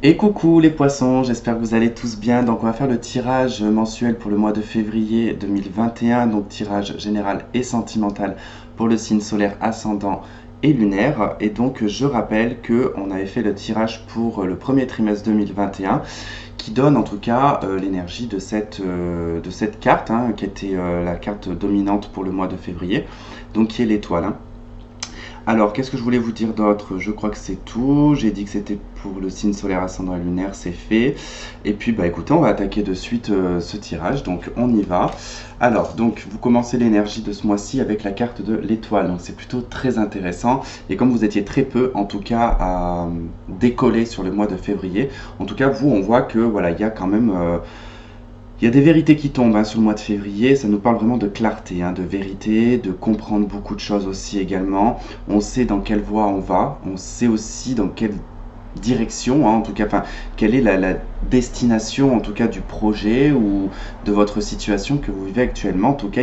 Et coucou les poissons, j'espère que vous allez tous bien. Donc on va faire le tirage mensuel pour le mois de février 2021, donc tirage général et sentimental pour le signe solaire ascendant et lunaire. Et donc je rappelle que on avait fait le tirage pour le premier trimestre 2021 qui donne en tout cas l'énergie de cette carte qui était la carte dominante pour le mois de février, donc qui est l'étoile. Alors, qu'est-ce que je voulais vous dire d'autre? Je crois que c'est tout. J'ai dit que c'était pour le signe solaire ascendant et lunaire, c'est fait. Et puis, bah écoutez, on va attaquer de suite ce tirage. Donc, on y va. Alors, donc, vous commencez l'énergie de ce mois-ci avec la carte de l'étoile. Donc, c'est plutôt très intéressant. Et comme vous étiez très peu, en tout cas, à décoller sur le mois de février, en tout cas, vous, on voit que voilà, il y a quand même il y a des vérités qui tombent sur le mois de février, ça nous parle vraiment de clarté, de vérité, de comprendre beaucoup de choses aussi également. On sait dans quelle voie on va, on sait aussi dans quelle direction, en tout cas, enfin, quelle est la destination en tout cas du projet ou de votre situation que vous vivez actuellement. En tout cas,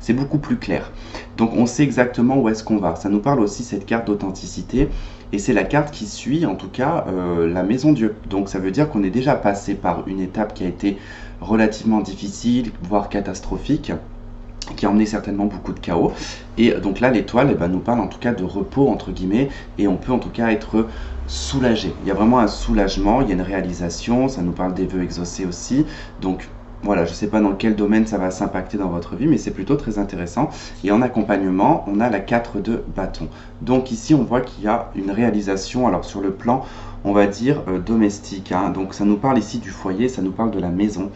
c'est beaucoup plus clair. Donc on sait exactement où est-ce qu'on va. Ça nous parle aussi cette carte d'authenticité. Et c'est la carte qui suit, en tout cas, la maison Dieu. Donc ça veut dire qu'on est déjà passé par une étape qui a été relativement difficile, voire catastrophique, qui a emmené certainement beaucoup de chaos. Et donc là, l'étoile nous parle en tout cas de repos, entre guillemets, et on peut en tout cas être soulagé. Il y a vraiment un soulagement, il y a une réalisation, ça nous parle des vœux exaucés aussi. Donc voilà, je ne sais pas dans quel domaine ça va s'impacter dans votre vie, mais c'est plutôt très intéressant. Et en accompagnement, on a la 4 de bâton. Donc ici, on voit qu'il y a une réalisation, alors sur le plan, on va dire domestique. Donc ça nous parle ici du foyer, ça nous parle de la maison,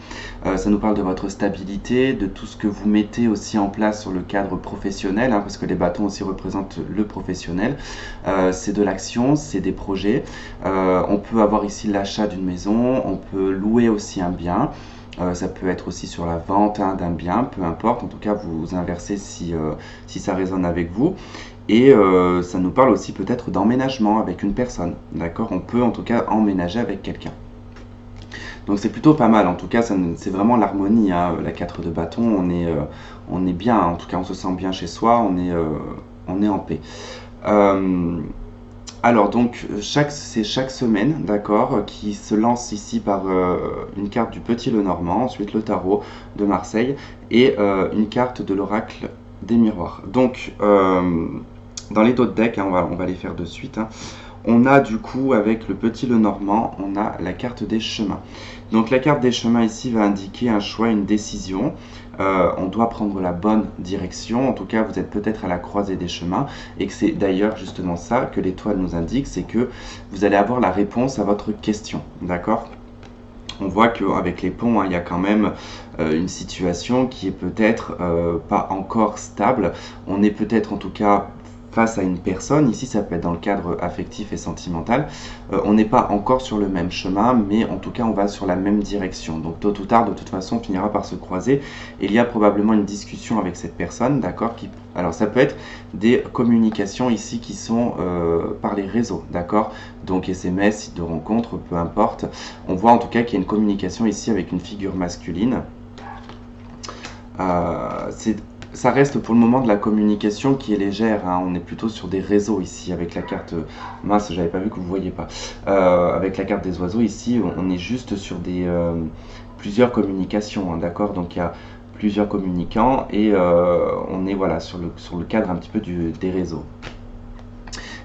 ça nous parle de votre stabilité, de tout ce que vous mettez aussi en place sur le cadre professionnel, parce que les bâtons aussi représentent le professionnel. C'est de l'action, c'est des projets. On peut avoir ici l'achat d'une maison, on peut louer aussi un bien. Ça peut être aussi sur la vente d'un bien, peu importe. En tout cas, vous inversez si ça résonne avec vous. Et ça nous parle aussi peut-être d'emménagement avec une personne. D'accord? On peut en tout cas emménager avec quelqu'un. Donc c'est plutôt pas mal. En tout cas, c'est vraiment l'harmonie. La 4 de bâton, on est bien. En tout cas, on se sent bien chez soi. On est en paix. Alors donc c'est chaque semaine, d'accord, qui se lance ici par une carte du Petit Lenormand, ensuite le tarot de Marseille et une carte de l'oracle des miroirs. Donc dans les autres decks, on va les faire de suite. On a du coup avec le Petit Lenormand, on a la carte des chemins. Donc la carte des chemins ici va indiquer un choix, une décision. On doit prendre la bonne direction. En tout cas, vous êtes peut-être à la croisée des chemins et que c'est d'ailleurs justement ça que l'étoile nous indique, c'est que vous allez avoir la réponse à votre question. D'accord ? On voit qu'avec les ponts, il y a quand même une situation qui est peut-être pas encore stable. On est peut-être en tout cas face à une personne, ici ça peut être dans le cadre affectif et sentimental, on n'est pas encore sur le même chemin, mais en tout cas on va sur la même direction. Donc tôt ou tard, de toute façon, on finira par se croiser. Et il y a probablement une discussion avec cette personne, d'accord, alors ça peut être des communications ici qui sont par les réseaux, d'accord, donc SMS, site de rencontre, peu importe. On voit en tout cas qu'il y a une communication ici avec une figure masculine. Ça reste pour le moment de la communication qui est légère, on est plutôt sur des réseaux ici avec la carte, mince j'avais pas vu que vous ne voyez pas, avec la carte des oiseaux ici on est juste sur plusieurs communications, d'accord, donc il y a plusieurs communicants et on est voilà sur le cadre un petit peu des réseaux.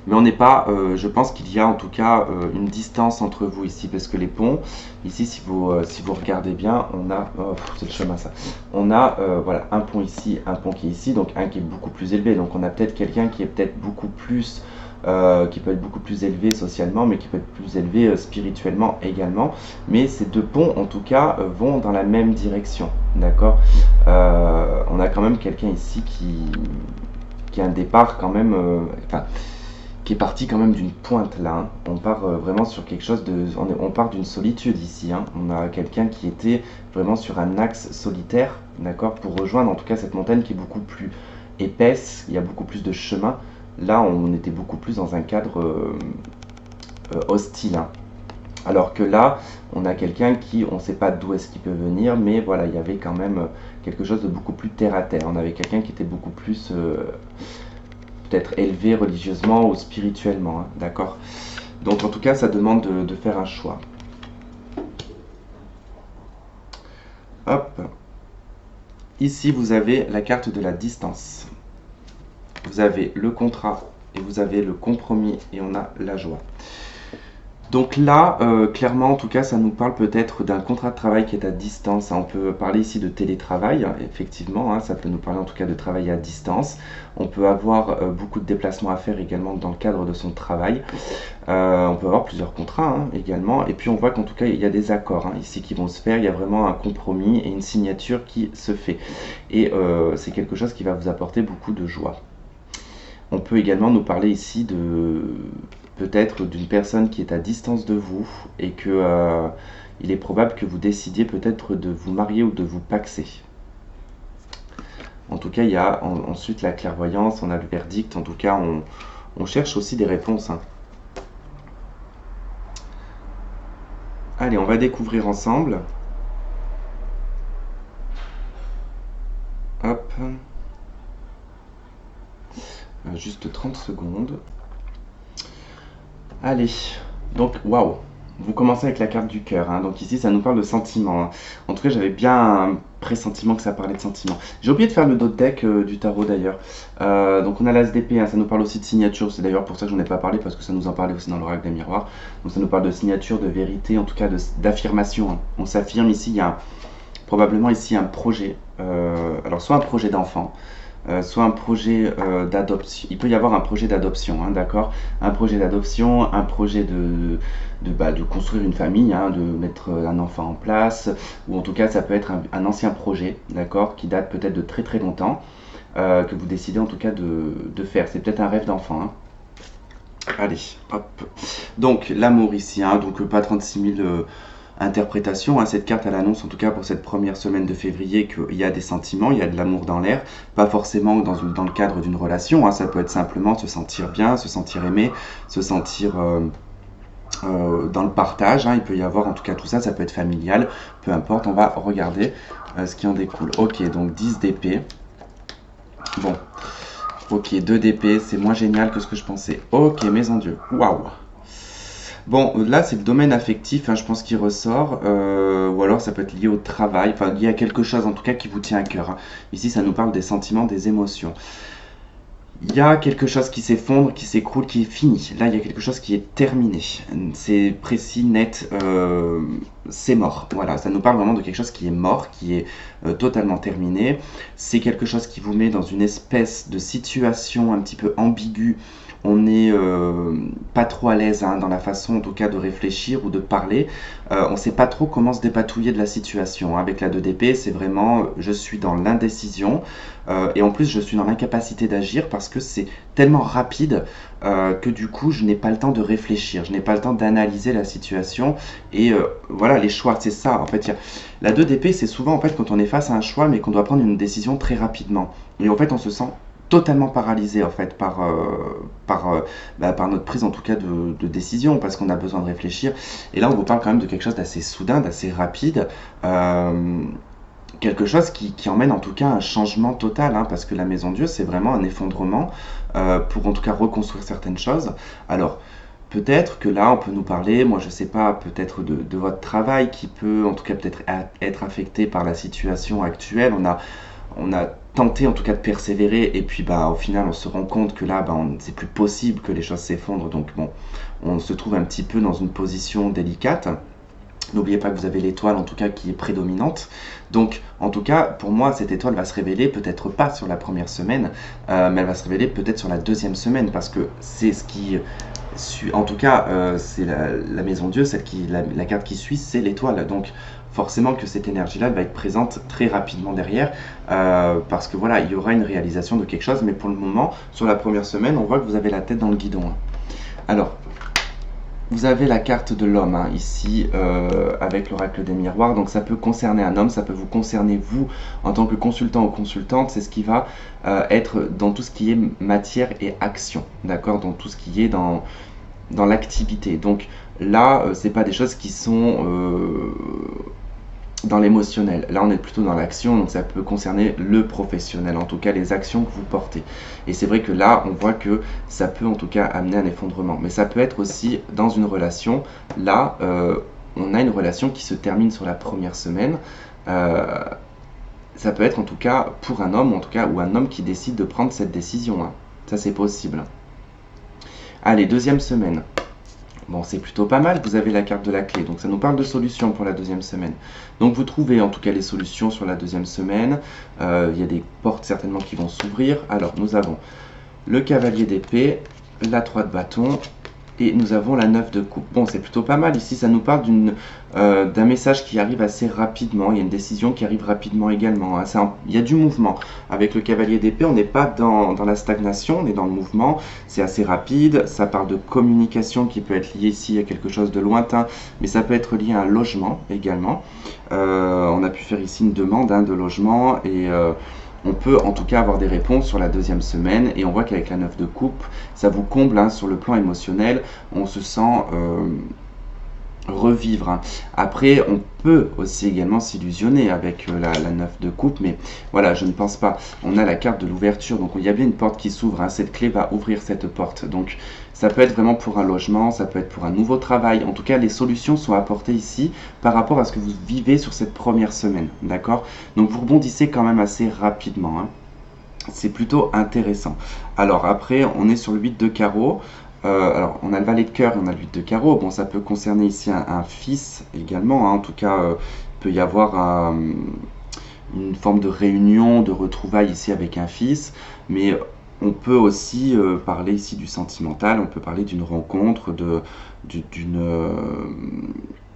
Mais on n'est pas, je pense qu'il y a en tout cas une distance entre vous ici, parce que les ponts, ici si vous regardez bien, on a, c'est le chemin ça, on a voilà, un pont ici, un pont qui est ici, donc un qui est beaucoup plus élevé, donc on a peut-être quelqu'un qui est peut-être beaucoup plus, qui peut être beaucoup plus élevé socialement, mais qui peut être plus élevé spirituellement également, mais ces deux ponts en tout cas vont dans la même direction, d'accord. On a quand même quelqu'un ici qui a un départ quand même, qui est parti quand même d'une pointe là. On part vraiment sur quelque chose on part d'une solitude ici. On a quelqu'un qui était vraiment sur un axe solitaire, d'accord, pour rejoindre en tout cas cette montagne qui est beaucoup plus épaisse, il y a beaucoup plus de chemin. Là, on était beaucoup plus dans un cadre hostile. Alors que là, on a quelqu'un on ne sait pas d'où est-ce qu'il peut venir, mais voilà, il y avait quand même quelque chose de beaucoup plus terre à terre. On avait quelqu'un qui était beaucoup plus peut-être élevé religieusement ou spirituellement, d'accord. Donc en tout cas, ça demande de faire un choix. ici vous avez la carte de la distance. Vous avez le contrat et vous avez le compromis et on a la joie. Donc là, clairement, en tout cas, ça nous parle peut-être d'un contrat de travail qui est à distance. On peut parler ici de télétravail, effectivement, hein, ça peut nous parler en tout cas de travail à distance. On peut avoir beaucoup de déplacements à faire également dans le cadre de son travail. On peut avoir plusieurs contrats hein, également. Et puis on voit qu'en tout cas, il y a des accords hein, ici qui vont se faire. Il y a vraiment un compromis et une signature qui se fait. Et c'est quelque chose qui va vous apporter beaucoup de joie. On peut également nous parler ici de peut-être d'une personne qui est à distance de vous et que il est probable que vous décidiez peut-être de vous marier ou de vous paxer. En tout cas, il y a ensuite la clairvoyance, on a le verdict, en tout cas on cherche aussi des réponses. Hein. Allez, on va découvrir ensemble. Hop. Juste 30 secondes. Allez, donc waouh, vous commencez avec la carte du cœur, hein. Donc ici ça nous parle de sentiments. Hein. En tout cas j'avais bien un pressentiment que ça parlait de sentiments. J'ai oublié de faire le dos de deck du tarot d'ailleurs. Donc on a l'as d'épée, hein. Ça nous parle aussi de signature, c'est d'ailleurs pour ça que j'en ai pas parlé parce que ça nous en parlait aussi dans l'oracle des miroirs. Donc ça nous parle de signature, de vérité, en tout cas d'affirmation. Hein. On s'affirme ici, il y a probablement ici un projet, alors soit un projet d'enfant, soit un projet d'adoption. Il peut y avoir un projet d'adoption, hein, d'accord. Un projet d'adoption, un projet de construire une famille, hein, de mettre un enfant en place, ou en tout cas ça peut être un ancien projet, d'accord, qui date peut-être de très très longtemps, que vous décidez en tout cas de faire. C'est peut-être un rêve d'enfant. Hein. Allez, hop. Donc l'amour ici, hein, donc pas 36 000... interprétation, hein, cette carte elle annonce en tout cas pour cette première semaine de février qu'il y a des sentiments, il y a de l'amour dans l'air, pas forcément dans le cadre d'une relation, hein, ça peut être simplement se sentir bien, se sentir aimé, se sentir dans le partage, hein, il peut y avoir en tout cas tout ça, ça peut être familial, peu importe, on va regarder ce qui en découle. Ok, donc 10 d'épée, bon, ok, 2 d'épée, c'est moins génial que ce que je pensais, ok, mais en Dieu, waouh. Bon, là, c'est le domaine affectif, hein, je pense qu'il ressort, ou alors ça peut être lié au travail, enfin lié à quelque chose en tout cas qui vous tient à cœur. Hein. Ici, ça nous parle des sentiments, des émotions. Il y a quelque chose qui s'effondre, qui s'écroule, qui est fini. Là, il y a quelque chose qui est terminé. C'est précis, net, c'est mort. Voilà, ça nous parle vraiment de quelque chose qui est mort, qui est totalement terminé. C'est quelque chose qui vous met dans une espèce de situation un petit peu ambiguë. On n'est pas trop à l'aise hein, dans la façon en tout cas de réfléchir ou de parler. On ne sait pas trop comment se dépatouiller de la situation. Hein. Avec la 2 d'épée, c'est vraiment je suis dans l'indécision et en plus je suis dans l'incapacité d'agir parce que c'est tellement rapide que du coup je n'ai pas le temps de réfléchir, je n'ai pas le temps d'analyser la situation et voilà les choix, c'est ça en fait. La 2 d'épée, c'est souvent en fait quand on est face à un choix mais qu'on doit prendre une décision très rapidement et en fait on se sent totalement paralysé en fait par notre prise en tout cas de décision parce qu'on a besoin de réfléchir et là on vous parle quand même de quelque chose d'assez soudain, d'assez rapide, quelque chose qui emmène en tout cas un changement total hein, parce que la maison Dieu c'est vraiment un effondrement pour en tout cas reconstruire certaines choses. Alors peut-être que là on peut nous parler, moi je sais pas, peut-être de votre travail qui peut en tout cas peut-être être affecté par la situation actuelle. On a tenté en tout cas de persévérer et puis au final on se rend compte que là c'est plus possible que les choses s'effondrent donc bon on se trouve un petit peu dans une position délicate. N'oubliez pas que vous avez l'étoile en tout cas qui est prédominante. Donc en tout cas pour moi cette étoile va se révéler peut-être pas sur la première semaine mais elle va se révéler peut-être sur la deuxième semaine parce que c'est ce qui en tout cas c'est la maison Dieu, la carte qui suit c'est l'étoile donc forcément que cette énergie-là va être présente très rapidement derrière, parce que voilà, il y aura une réalisation de quelque chose, mais pour le moment, sur la première semaine, on voit que vous avez la tête dans le guidon. Hein. Alors, vous avez la carte de l'homme, hein, ici, avec l'oracle des miroirs, donc ça peut concerner un homme, ça peut vous concerner vous, en tant que consultant ou consultante, c'est ce qui va être dans tout ce qui est matière et action, d'accord, dans tout ce qui est dans l'activité. Donc là, c'est pas des choses qui sont dans l'émotionnel. Là, on est plutôt dans l'action, donc ça peut concerner le professionnel, en tout cas les actions que vous portez. Et c'est vrai que là, on voit que ça peut en tout cas amener un effondrement. Mais ça peut être aussi dans une relation. Là, on a une relation qui se termine sur la première semaine. ça peut être en tout cas pour un homme, en tout cas, ou un homme qui décide de prendre cette décision, hein. Ça, c'est possible. Allez, deuxième semaine. Bon, c'est plutôt pas mal, vous avez la carte de la clé, donc ça nous parle de solutions pour la deuxième semaine. Donc vous trouvez en tout cas les solutions sur la deuxième semaine, il y a des portes certainement qui vont s'ouvrir. Alors nous avons le cavalier d'épée, la 3 de bâton, et nous avons la 9 de coupe. Bon, c'est plutôt pas mal. Ici, ça nous parle d'un message qui arrive assez rapidement. Il y a une décision qui arrive rapidement également, hein. Il y a du mouvement. Avec le cavalier d'épée, on n'est pas dans la stagnation, on est dans le mouvement. C'est assez rapide. Ça parle de communication qui peut être liée ici à quelque chose de lointain, mais ça peut être lié à un logement également. On a pu faire ici une demande, hein, de logement et on peut en tout cas avoir des réponses sur la deuxième semaine et on voit qu'avec la 9 de coupe, ça vous comble, hein, sur le plan émotionnel, on se sent revivre, hein. Après, on peut aussi également s'illusionner avec la 9 de coupe, mais voilà, je ne pense pas. On a la carte de l'ouverture, donc il y a bien une porte qui s'ouvre, hein. Cette clé va ouvrir cette porte, donc ça peut être vraiment pour un logement, ça peut être pour un nouveau travail. En tout cas, les solutions sont apportées ici par rapport à ce que vous vivez sur cette première semaine, d'accord? Donc vous rebondissez quand même assez rapidement, hein. C'est plutôt intéressant. Alors après, on est sur le 8 de carreau. Alors, on a le valet de cœur et on a le 8 de carreau. Bon, ça peut concerner ici un fils également, hein. En tout cas, il peut y avoir une forme de réunion, de retrouvailles ici avec un fils. Mais on peut aussi parler ici du sentimental. On peut parler d'une rencontre,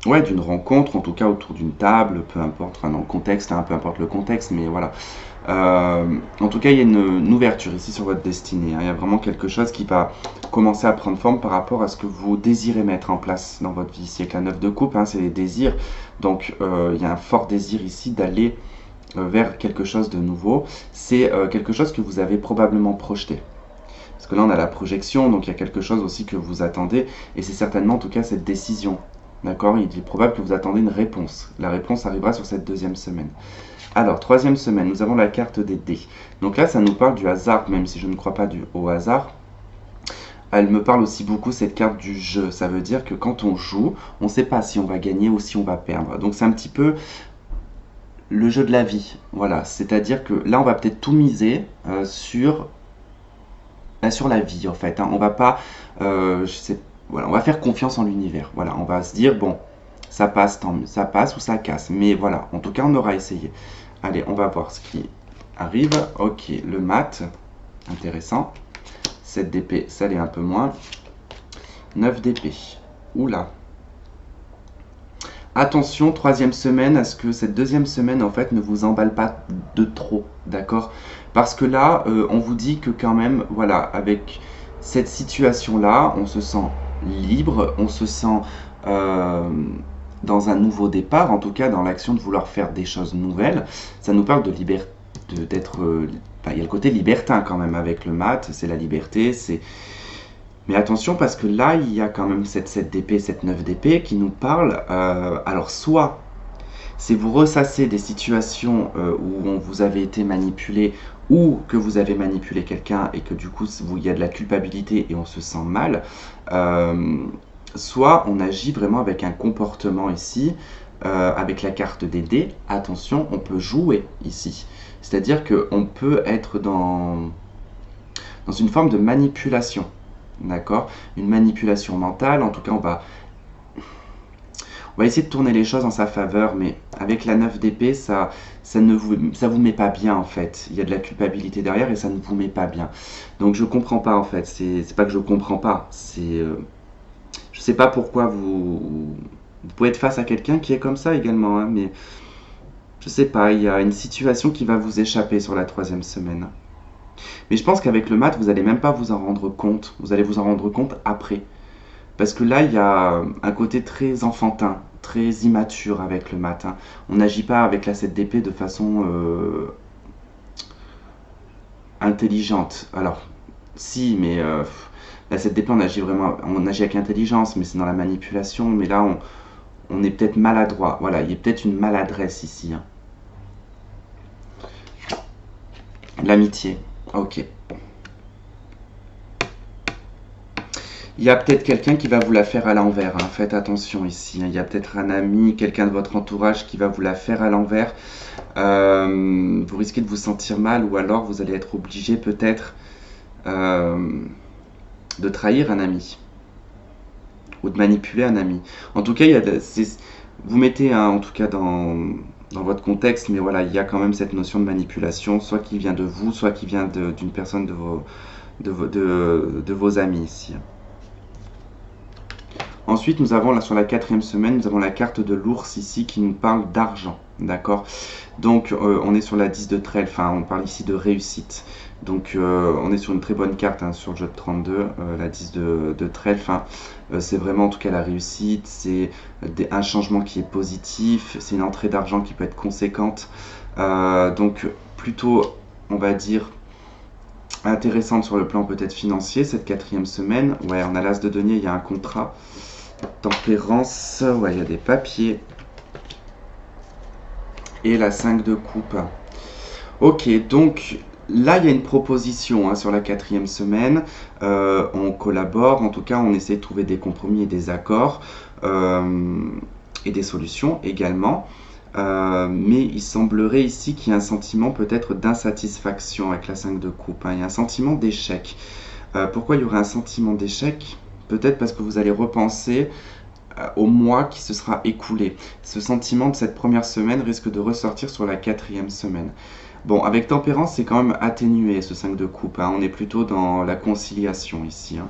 ouais, d'une rencontre, en tout cas autour d'une table, peu importe, enfin dans le contexte, hein, peu importe le contexte, mais voilà. En tout cas, il y a une ouverture ici sur votre destinée, hein. Il y a vraiment quelque chose qui va commencer à prendre forme par rapport à ce que vous désirez mettre en place dans votre vie. Ici, avec la 9 de coupe, hein, c'est les désirs. Donc, il y a un fort désir ici d'aller vers quelque chose de nouveau. C'est quelque chose que vous avez probablement projeté. Parce que là, on a la projection, donc il y a quelque chose aussi que vous attendez. Et c'est certainement, en tout cas, cette décision. D'accord? Il est probable que vous attendez une réponse. La réponse arrivera sur cette deuxième semaine. Alors, troisième semaine, nous avons la carte des dés. Donc là, ça nous parle du hasard, même si je ne crois pas au hasard. Elle me parle aussi beaucoup, cette carte du jeu. Ça veut dire que quand on joue, on ne sait pas si on va gagner ou si on va perdre. Donc c'est un petit peu le jeu de la vie. Voilà, c'est-à-dire que là, on va peut-être tout miser sur la vie, en fait, hein. On va pas, voilà, on va faire confiance en l'univers. Voilà, on va se dire, bon, ça passe, tant mieux, ça passe ou ça casse. Mais voilà, en tout cas, on aura essayé. Allez, on va voir ce qui arrive. Ok, le mat, intéressant. 7 d'épée, ça l'est un peu moins. 9 d'épée, oula. Attention, troisième semaine, à ce que cette deuxième semaine, en fait, ne vous emballe pas de trop, d'accord? Parce que là, on vous dit que quand même, voilà, avec cette situation-là, on se sent libre, on se sent dans un nouveau départ, en tout cas dans l'action de vouloir faire des choses nouvelles. Ça nous parle de liberté, d'être... il y a le côté libertin quand même avec le mat, c'est la liberté, c'est... Mais attention parce que là, il y a quand même cette 7 d'épée, cette 9 d'épée qui nous parle. Alors soit c'est vous ressasser des situations où vous avez été manipulé ou que vous avez manipulé quelqu'un et que du coup il y a de la culpabilité et on se sent mal. Soit on agit vraiment avec un comportement ici, avec la carte des dés. Attention, on peut jouer ici. C'est-à-dire qu'on peut être dans une forme de manipulation. D'accord? Une manipulation mentale. En tout cas, on va essayer de tourner les choses en sa faveur, mais avec la 9 d'épée, ça vous met pas bien en fait. Il y a de la culpabilité derrière et ça ne vous met pas bien. Donc je comprends pas en fait. C'est pas que je comprends pas. Je sais pas pourquoi vous pouvez être face à quelqu'un qui est comme ça également, hein, mais je sais pas. Il y a une situation qui va vous échapper sur la troisième semaine. Mais je pense qu'avec le mat, vous n'allez même pas vous en rendre compte. Vous allez vous en rendre compte après. Parce que là, il y a un côté très enfantin, très immature avec le mat, hein. On n'agit pas avec la 7 d'épée de façon intelligente. Alors, si, mais la 7 d'épée, on agit avec l'intelligence, mais c'est dans la manipulation. Mais là, on est peut-être maladroit. Voilà, il y a peut-être une maladresse ici, hein. L'amitié. Ok. Il y a peut-être quelqu'un qui va vous la faire à l'envers, hein. Faites attention ici, hein. Il y a peut-être un ami, quelqu'un de votre entourage qui va vous la faire à l'envers. Vous risquez de vous sentir mal ou alors vous allez être obligé peut-être de trahir un ami ou de manipuler un ami. En tout cas, vous mettez hein, en tout cas dans votre contexte, mais voilà, il y a quand même cette notion de manipulation, soit qui vient de vous, soit qui vient d'une personne de vos amis ici. Ensuite, nous avons là sur la 4e semaine, nous avons la carte de l'ours ici qui nous parle d'argent, d'accord? Donc, on est sur la 10 de trèfle, enfin, on parle ici de réussite. Donc, on est sur une très bonne carte hein, sur le jeu de 32, la 10 de trèfle. Hein. C'est vraiment en tout cas la réussite, c'est un changement qui est positif, c'est une entrée d'argent qui peut être conséquente. Donc, plutôt, on va dire, intéressante sur le plan peut-être financier, cette 4e semaine. Ouais, on a l'as de denier, il y a un contrat. Tempérance, ouais, il y a des papiers. Et la 5 de coupe. Ok, donc là, il y a une proposition hein, sur la 4e semaine. On collabore, en tout cas, on essaie de trouver des compromis et des accords et des solutions également. Mais il semblerait ici qu'il y ait un sentiment peut-être d'insatisfaction avec la 5 de coupe. Hein. Il y a un sentiment d'échec. Pourquoi il y aurait un sentiment d'échec? Peut-être parce que vous allez repenser au mois qui se sera écoulé. Ce sentiment de cette première semaine risque de ressortir sur la 4e semaine. Bon, avec tempérance, c'est quand même atténué ce 5 de coupe. Hein. On est plutôt dans la conciliation ici. Hein.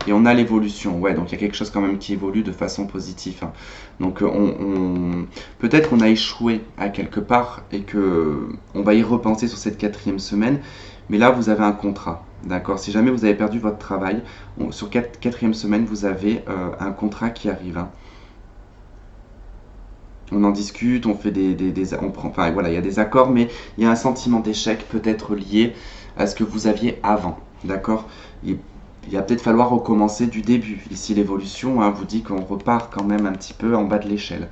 Et on a l'évolution, ouais, donc il y a quelque chose quand même qui évolue de façon positive. Hein. Donc peut-être qu'on a échoué à quelque part et que on va y repenser sur cette 4e semaine. Mais là, vous avez un contrat, d'accord? Si jamais vous avez perdu votre travail, sur 4e semaine, vous avez un contrat qui arrive. Hein. On en discute, on fait on prend, enfin voilà, il y a des accords, mais il y a un sentiment d'échec peut-être lié à ce que vous aviez avant, d'accord? Il va peut-être falloir recommencer du début. Ici, l'évolution hein, vous dit qu'on repart quand même un petit peu en bas de l'échelle.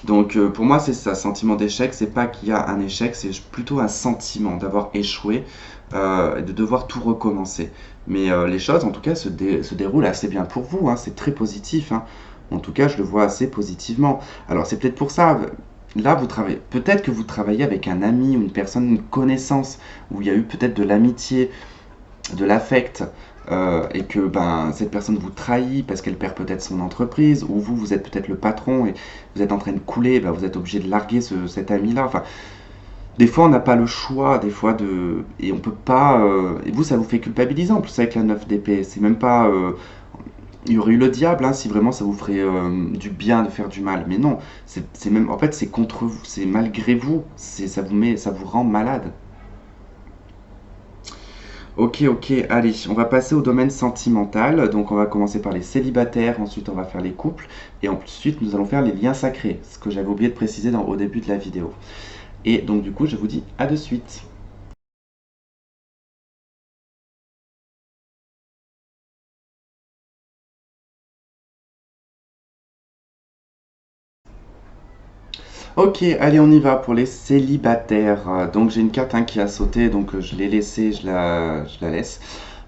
Donc, pour moi, c'est ça, sentiment d'échec. C'est pas qu'il y a un échec, c'est plutôt un sentiment d'avoir échoué et de devoir tout recommencer. Mais les choses, en tout cas, se déroulent assez bien pour vous. Hein, c'est très positif. Hein. En tout cas, je le vois assez positivement. Alors, c'est peut-être pour ça. Là, vous travaillez. Peut-être que vous travaillez avec un ami ou une personne, une connaissance, où il y a eu peut-être de l'amitié, de l'affect, et que ben, cette personne vous trahit parce qu'elle perd peut-être son entreprise, ou vous êtes peut-être le patron et vous êtes en train de couler, ben, vous êtes obligé de larguer cet ami-là. Enfin, des fois, on n'a pas le choix, des fois, et on peut pas. Et vous, ça vous fait culpabiliser en plus avec la 9 d'épée. C'est même pas. Il y aurait eu le diable hein, si vraiment ça vous ferait du bien de faire du mal. Mais non, c'est même. En fait, c'est contre vous, c'est malgré vous. Ça vous rend malade. Ok, ok, allez, on va passer au domaine sentimental. Donc, on va commencer par les célibataires, ensuite, on va faire les couples, et ensuite, nous allons faire les liens sacrés, ce que j'avais oublié de préciser au début de la vidéo. Et donc, du coup, je vous dis à de suite. Ok, allez, on y va pour les célibataires. Donc, j'ai une carte hein, qui a sauté, donc je l'ai laissée, je la laisse.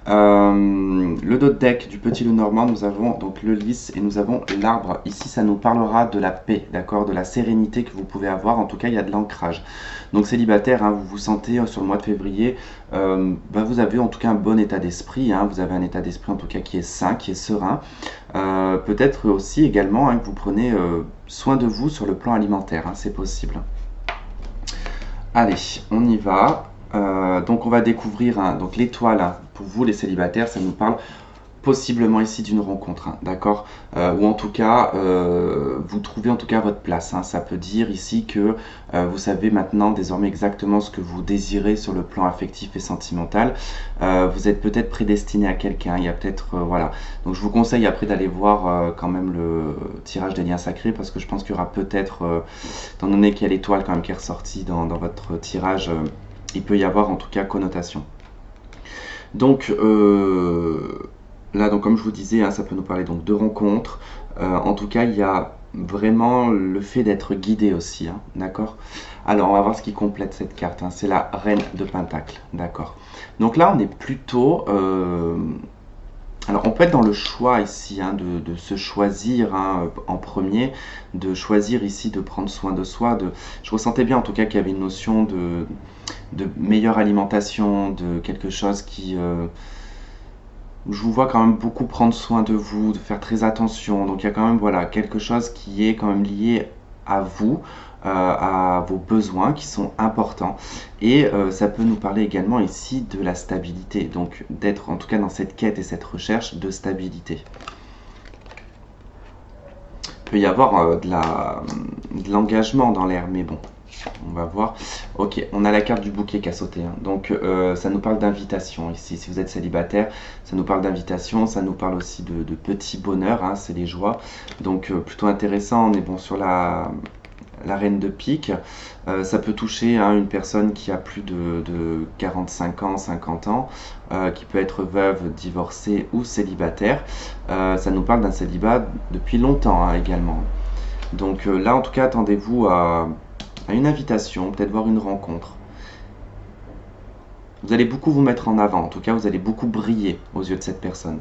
Le dos de deck du petit Lenormand, nous avons donc le lys et nous avons l'arbre. Ici, ça nous parlera de la paix, d'accord, de la sérénité que vous pouvez avoir. En tout cas, il y a de l'ancrage. Donc, célibataire, hein, vous vous sentez sur le mois de février, vous avez en tout cas un bon état d'esprit. Hein, vous avez un état d'esprit en tout cas qui est sain, qui est serein. Peut-être aussi également hein, que vous prenez soin de vous sur le plan alimentaire. Hein, c'est possible. Allez, on y va. Donc on va découvrir donc l'étoile hein, pour vous les célibataires, ça nous parle possiblement ici d'une rencontre, hein, d'accord ou en tout cas, vous trouvez en tout cas votre place. Hein. Ça peut dire ici que vous savez maintenant désormais exactement ce que vous désirez sur le plan affectif et sentimental. Vous êtes peut-être prédestiné à quelqu'un, il y a peut-être, voilà. Donc je vous conseille après d'aller voir quand même le tirage des liens sacrés parce que je pense qu'il y aura peut-être, étant donné qu'il y a l'étoile quand même qui est ressortie dans votre tirage, il peut y avoir en tout cas connotation. Donc, là, donc, comme je vous disais, hein, ça peut nous parler donc de rencontres. En tout cas, il y a vraiment le fait d'être guidé aussi, hein, d'accord? Alors, on va voir ce qui complète cette carte. Hein, c'est la Reine de Pentacle, d'accord? Donc là, on est plutôt Alors, on peut être dans le choix ici, hein, de se choisir, hein, en premier, de choisir ici de prendre soin de soi. Je ressentais bien en tout cas qu'il y avait une notion de meilleure alimentation, de quelque chose où je vous vois quand même beaucoup prendre soin de vous, de faire très attention. Donc il y a quand même voilà, quelque chose qui est quand même lié à vous, à vos besoins qui sont importants. Et ça peut nous parler également ici de la stabilité. Donc d'être en tout cas dans cette quête et cette recherche de stabilité. Il peut y avoir de l'engagement dans l'air, mais bon, on va voir. Ok, on a la carte du bouquet qui a sauté, hein. Donc ça nous parle d'invitation ici. Si vous êtes célibataire, ça nous parle d'invitation, ça nous parle aussi de petits bonheurs, hein, c'est les joies. Donc plutôt intéressant, on est bon sur la reine de pique. Ça peut toucher, hein, une personne qui a plus de 45 ans, 50 ans, qui peut être veuve, divorcée ou célibataire. Ça nous parle d'un célibat depuis longtemps, hein, également. Donc là, en tout cas, attendez-vous à une invitation, peut-être voir une rencontre. Vous allez beaucoup vous mettre en avant, en tout cas, vous allez beaucoup briller aux yeux de cette personne.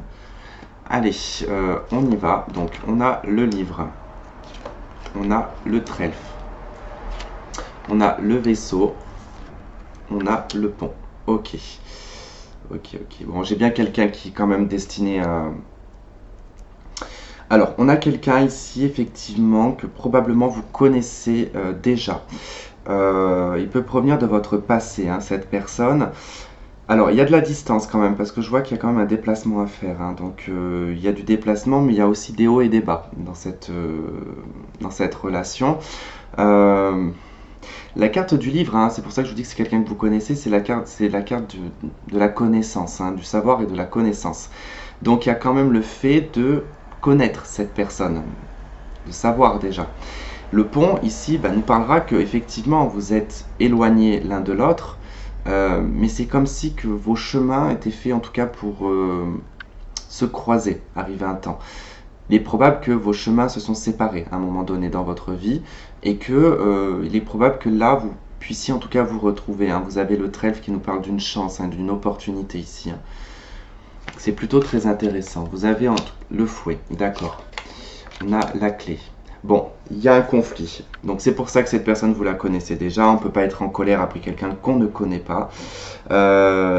Allez, on y va. Donc, on a le livre, on a le trèfle, on a le vaisseau, on a le pont. Ok. Ok. Bon, j'ai bien quelqu'un qui est quand même destiné à... Alors, on a quelqu'un ici, effectivement, que probablement vous connaissez déjà. Il peut provenir de votre passé, hein, cette personne. Alors, il y a de la distance quand même, parce que je vois qu'il y a quand même un déplacement à faire, hein. Donc, il y a du déplacement, mais il y a aussi des hauts et des bas dans cette relation. Euh, la carte du livre, hein, c'est pour ça que je vous dis que c'est quelqu'un que vous connaissez, c'est la carte de la connaissance, hein, du savoir et de la connaissance. Donc, il y a quand même le fait de connaître cette personne, de savoir déjà. Le pont ici nous parlera que effectivement vous êtes éloignés l'un de l'autre, mais c'est comme si que vos chemins étaient faits en tout cas pour se croiser, arriver un temps. Il est probable que vos chemins se sont séparés à un moment donné dans votre vie et que il est probable que là vous puissiez en tout cas vous retrouver, hein. Vous avez le trèfle qui nous parle d'une chance, hein, d'une opportunité ici, hein. C'est plutôt très intéressant. Vous avez le fouet, d'accord. On a la clé. Bon, il y a un conflit. Donc c'est pour ça que cette personne, vous la connaissez déjà. On ne peut pas être en colère après quelqu'un qu'on ne connaît pas.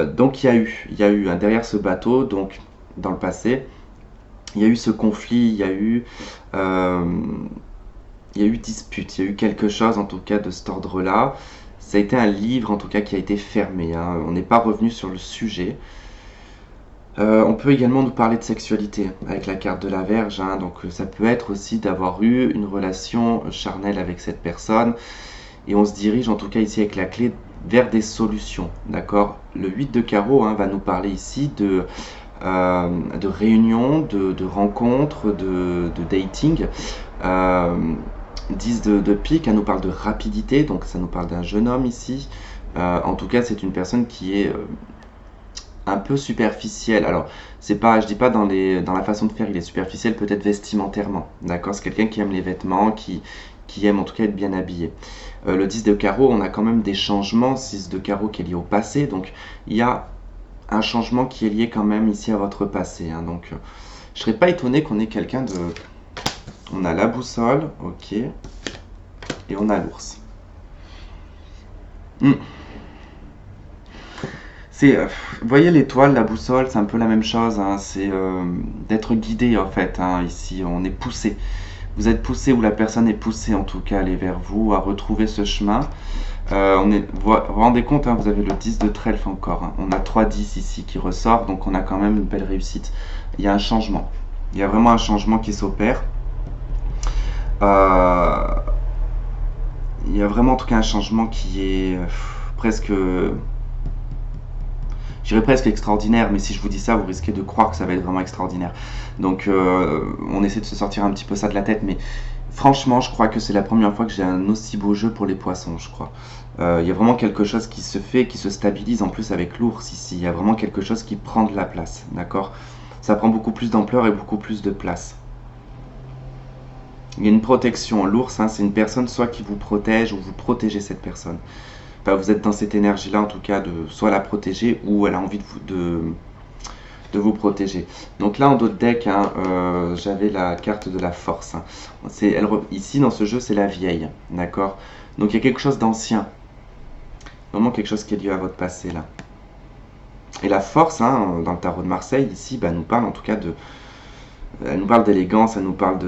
Donc il y a eu derrière ce bateau, donc dans le passé, il y a eu ce conflit, il y a eu dispute, il y a eu quelque chose en tout cas de cet ordre-là. Ça a été un livre en tout cas qui a été fermé, hein. On n'est pas revenu sur le sujet. On peut également nous parler de sexualité avec la carte de la Vierge, hein. Donc ça peut être aussi d'avoir eu une relation charnelle avec cette personne et on se dirige en tout cas ici avec la clé vers des solutions, d'accord. Le 8 de carreau, hein, va nous parler ici de réunions, de rencontres, de dating. 10 de pique, elle nous parle de rapidité, donc ça nous parle d'un jeune homme ici. En tout cas, c'est une personne qui est un peu superficielle. Alors, c'est pas, je dis pas dans la façon de faire, il est superficiel, peut-être vestimentairement, d'accord. C'est quelqu'un qui aime les vêtements, qui aime en tout cas être bien habillé. Le 10 de carreau, on a quand même des changements. 6 de carreau qui est lié au passé, donc il y a un changement qui est lié quand même ici à votre passé, hein. Donc, je serais pas étonné qu'on ait quelqu'un de... On a la boussole, ok, et on a l'ours. Vous voyez l'étoile, la boussole, c'est un peu la même chose, hein. C'est d'être guidé en fait, hein. Ici, on est poussé. Vous êtes poussé ou la personne est poussée en tout cas à aller vers vous, à retrouver ce chemin. Vous vous rendez compte, hein, vous avez le 10 de trèfle encore, hein. On a 3-10 ici qui ressort, donc on a quand même une belle réussite. Il y a un changement. Il y a vraiment un changement qui s'opère. Il y a vraiment en tout cas un changement qui est presque... Je dirais presque extraordinaire, mais si je vous dis ça, vous risquez de croire que ça va être vraiment extraordinaire. Donc on essaie de se sortir un petit peu ça de la tête, mais franchement, je crois que c'est la première fois que j'ai un aussi beau jeu pour les poissons, je crois. Il y a vraiment quelque chose qui se fait, qui se stabilise en plus avec l'ours ici. Il y a vraiment quelque chose qui prend de la place, d'accord. Ça prend beaucoup plus d'ampleur et beaucoup plus de place. Il y a une protection. L'ours, hein, c'est une personne soit qui vous protège ou vous protégez cette personne. Enfin, vous êtes dans cette énergie-là, en tout cas, de soit la protéger ou elle a envie de vous protéger. Donc là en dos de deck, hein, j'avais la carte de la force. Hein. Ici dans ce jeu c'est la vieille, d'accord. Donc il y a quelque chose d'ancien, vraiment quelque chose qui est lié à votre passé là. Et la force, hein, dans le tarot de Marseille, ici, bah, nous parle en tout cas elle nous parle d'élégance, elle nous parle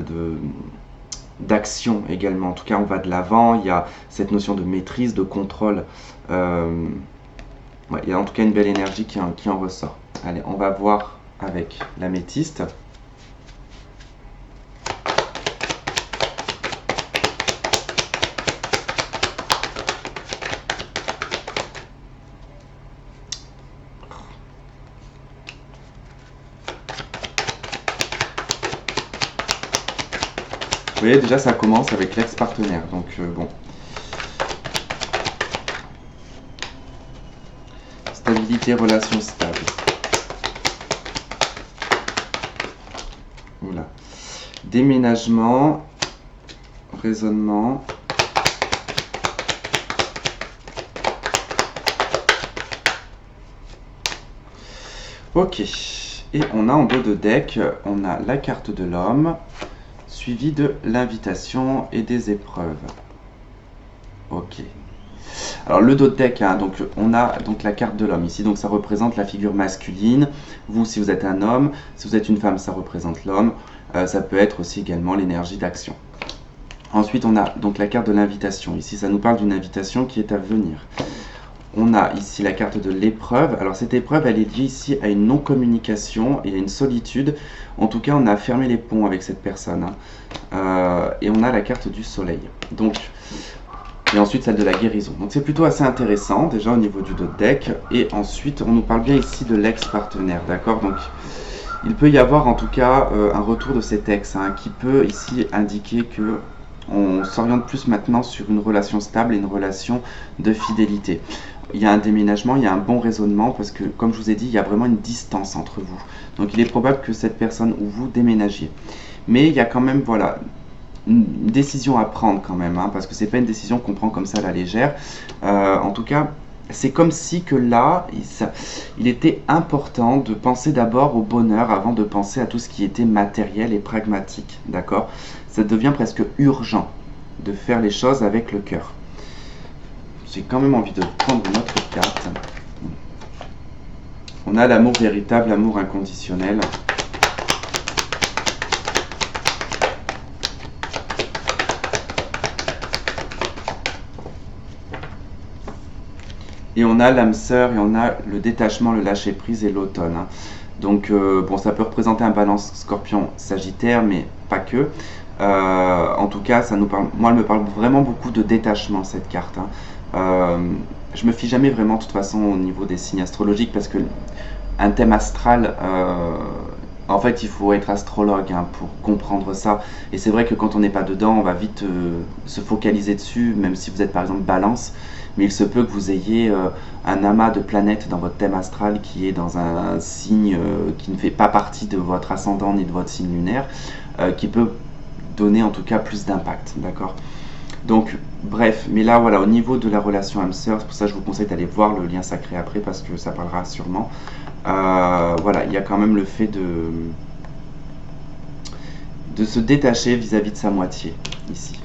d'action également. En tout cas, on va de l'avant, il y a cette notion de maîtrise, de contrôle. Ouais, il y a en tout cas une belle énergie qui en ressort. Allez, on va voir avec l'améthyste. Vous voyez, déjà ça commence avec l'ex-partenaire, donc bon. Stabilité, relation stable. Voilà. Déménagement, raisonnement. Ok. Et on a en dos de deck, on a la carte de l'homme, suivi de l'invitation et des épreuves. Ok. Alors le dos de deck, hein, donc on a donc la carte de l'homme ici, donc ça représente la figure masculine. Vous, si vous êtes un homme, si vous êtes une femme, ça représente l'homme. Ça peut être aussi également l'énergie d'action. Ensuite, on a donc la carte de l'invitation. Ici, ça nous parle d'une invitation qui est à venir. On a ici la carte de l'épreuve. Alors cette épreuve, elle est liée ici à une non-communication et à une solitude. En tout cas, on a fermé les ponts avec cette personne. Hein. Et on a la carte du soleil. Donc, et ensuite celle de la guérison. Donc c'est plutôt assez intéressant déjà au niveau du dos de deck. Et ensuite, on nous parle bien ici de l'ex-partenaire. D'accord. Donc il peut y avoir en tout cas un retour de cet ex, hein, qui peut ici indiquer que on s'oriente plus maintenant sur une relation stable et une relation de fidélité. Il y a un déménagement, il y a un bon raisonnement parce que, comme je vous ai dit, il y a vraiment une distance entre vous. Donc il est probable que cette personne ou vous déménagiez. Mais il y a quand même, voilà, une décision à prendre quand même, hein, parce que c'est pas une décision qu'on prend comme ça à la légère. En tout cas, c'est comme si que là, il était important de penser d'abord au bonheur avant de penser à tout ce qui était matériel et pragmatique, d'accord? Ça devient presque urgent de faire les choses avec le cœur. J'ai quand même envie de prendre une autre carte. On a l'amour véritable, l'amour inconditionnel. Et on a l'âme sœur et on a le détachement, le lâcher prise et l'automne. Hein. Donc bon, ça peut représenter un balance scorpion sagittaire, mais pas que. En tout cas, ça nous parle, moi elle me parle vraiment beaucoup de détachement cette carte. Hein. Je me fie jamais vraiment de toute façon au niveau des signes astrologiques parce que un thème astral, en fait il faut être astrologue, hein, pour comprendre ça. Et c'est vrai que quand on n'est pas dedans, on va vite se focaliser dessus, même si vous êtes par exemple balance. Mais il se peut que vous ayez un amas de planètes dans votre thème astral qui est dans un signe qui ne fait pas partie de votre ascendant ni de votre signe lunaire, qui peut donner en tout cas plus d'impact, d'accord? Donc bref, mais là voilà, au niveau de la relation âme-sœur, c'est pour ça que je vous conseille d'aller voir le lien sacré après parce que ça parlera sûrement. Voilà, il y a quand même le fait de se détacher vis-à-vis de sa moitié ici.